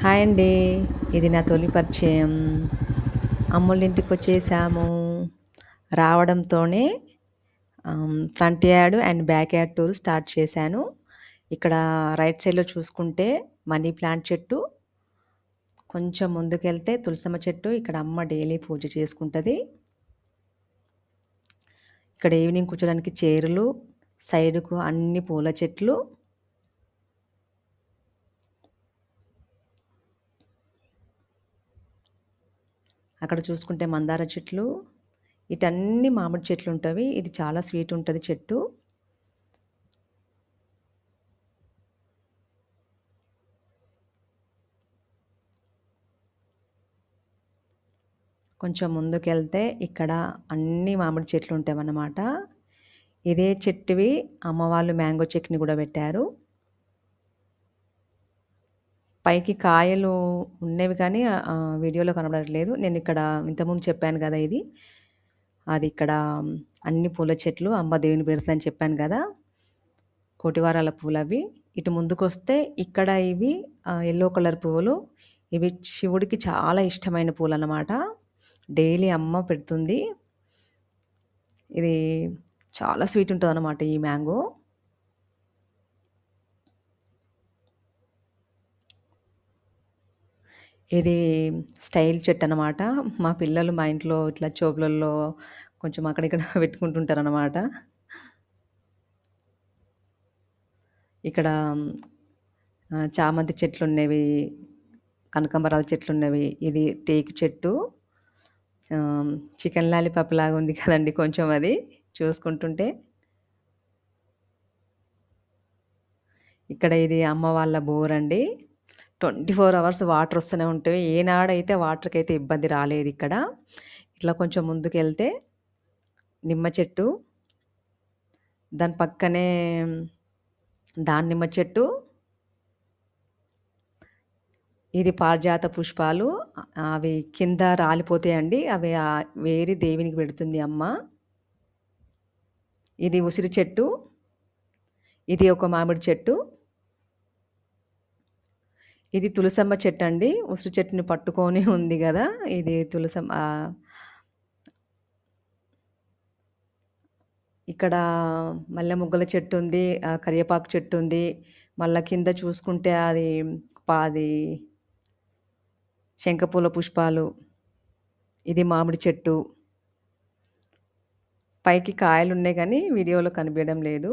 Hi అండి. ఇది నా తొలి పరిచయం. అమ్మోళ్ళింటికొచ్చేసాము. రావడంతోనే front yard and back yard tour start చేశాను. ఇక్కడ రైట్ సైడ్‌లో చూసుకుంటే మనీ ప్లాంట్ చెట్టు, కొంచెం ముందుకెళ్తే తులసమ్మ చెట్టు. ఇక్కడ అమ్మ డైలీ పూజ చేసుకుంటది. ఇక్కడ ఈవినింగ్ కూర్చోడానికి చైర్లు, సైడ్‌కు అన్ని పూల చెట్లు. అక్కడ చూసుకుంటే మందార చెట్లు. ఇటన్నీ మామిడి చెట్లుంటవి. ఇది చాలా స్వీట్ ఉంటది చెట్టు. కొంచెం ముందుకెళ్తే ఇక్కడ అన్ని మామిడి చెట్లు ఉంటావన్నమాట. ఇదే చెట్టువి అమ్మ వాళ్ళు మ్యాంగో చట్నీ కూడా పెట్టారు. పైకి కాయలు ఉన్నవి కానీ వీడియోలో కనబడట్లేదు. నేను ఇక్కడ ఇంతకుముందు చెప్పాను కదా ఇది. అది ఇక్కడ అన్ని పూల చెట్లు అమ్మ దేవుని పెడతదని చెప్పాను కదా. కోటివారాల పూలవి. ఇటు ముందుకొస్తే ఇక్కడ ఇవి యెల్లో కలర్ పువ్వులు. ఇవి శివుడికి చాలా ఇష్టమైన పూలన్నమాట. డైలీ అమ్మ పెడుతుంది. ఇది చాలా స్వీట్ ఉంటదన్నమాట ఈ మ్యాంగో. ఇది స్టైల్ చెట్టనమాట. మా పిల్లలు మా ఇంట్లో ఇట్లా చోపులల్లో కొంచెం అక్కడిక్కడ పెట్టుకుంటుంటారనమాట. ఇక్కడ చామంతి చెట్లున్నవి, కనకాంబరాల చెట్లున్నవి. ఇది టేకు చెట్టు. చికెన్ లాలీపాప్ లాగా ఉంది కదండీ కొంచెం అది చూసుకుంటుంటే. ఇక్కడ ఇది అమ్మ వాళ్ళ బోరండి. 24 అవర్స్ వాటర్ వస్తూనే ఉంటాయి. ఏనాడైతే వాటర్‌కైతే ఇబ్బంది రాలేదిక్కడ. ఇట్లా కొంచెం ముందుకెళ్తే నిమ్మ చెట్టు, దాని పక్కనే దానిమ్మ చెట్టు. ఇది పారిజాత పుష్పాలు. అవి కింద రాలిపోతాయండి. అవి వేరి దేవునికి పెడుతుంది అమ్మ. ఇది ఉసిరి చెట్టు. ఇది ఒక మామిడి చెట్టు. ఇది తులసమ్మ చెట్టండి. ఉసిరి చెట్టుని పట్టుకొని ఉంది గదా! ఇది తులసమ్మ. ఇక్కడ మల్లె మొగ్గల చెట్టుంది. కరివేపాకు చెట్టుంది. మళ్ళా కింద చూసుకుంటే అది శంఖపూల పుష్పాలు. ఇది మామిడి చెట్టు. పైకి కాయలున్నాయి గానీ వీడియోలో కనిపియడం లేదు.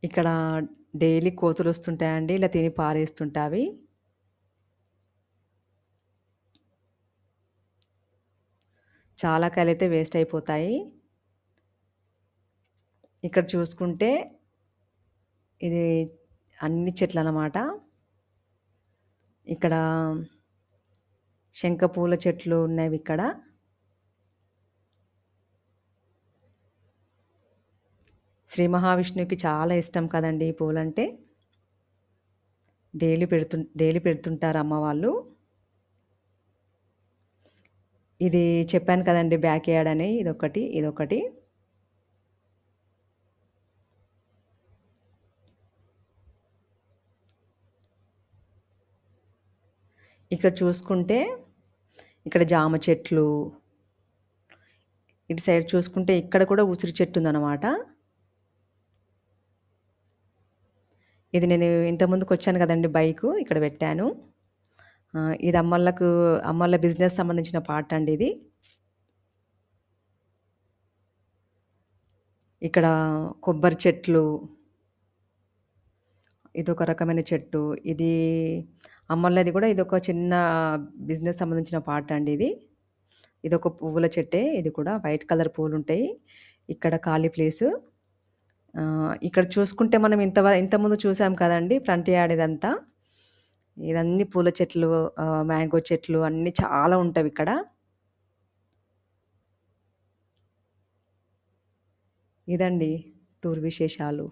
ఇక్కడ డైలీ కోతులొస్తుంటాయండి. ఇలా తిని పారేస్తుంటావి. చాలా కాయలైతే వేస్ట్ అయిపోతాయి. ఇక్కడ చూసుకుంటే ఇది అన్ని చెట్లనమాట. ఇక్కడ శంఖ పూల చెట్లు ఉన్నవిక్కడ. శ్రీ మహావిష్ణువుకి చాలా ఇష్టం కదండీ ఈ పూలంటే. డైలీ పెడుతుంటారు అమ్మ వాళ్ళు. ఇది చెప్పాను కదండీ బ్యాక్ యార్డ్ అని. ఇదొకటి. ఇక్కడ చూసుకుంటే ఇక్కడ జామ చెట్లు. ఇటు సైడ్ చూసుకుంటే ఇక్కడ కూడా ఉసిరి చెట్టు ఉందన్నమాట. ఇది నేను ఇంతకుముందుకొచ్చాను కదండీ బైకు. ఇక్కడ పెట్టాను. ఇది అమ్మోళ్ళ బిజినెస్ సంబంధించిన పార్ట్ అండి ఇది. ఇక్కడ కొబ్బరి చెట్లు. ఇదొక రకమైన చెట్టు. ఇది అమ్మోళ్ళది కూడా ఇదొక చిన్న బిజినెస్ సంబంధించిన పార్ట్ అండి ఇది. ఇదొక పువ్వుల చెట్టే. ఇది కూడా వైట్ కలర్ పూలుంటాయి. ఇక్కడ ఖాళీ ప్లేసు. ఇక్కడ చూసుకుంటే మనం ఇంతకుముందు చూసాం కదండీ ఫ్రంట్ యార్డ్ ఇదంతా. ఇదన్నీ పూల చెట్లు, మ్యాంగో చెట్లు అన్నీ చాలా ఉంటవిక్కడ. ఇదండి టూర్ విశేషాలు.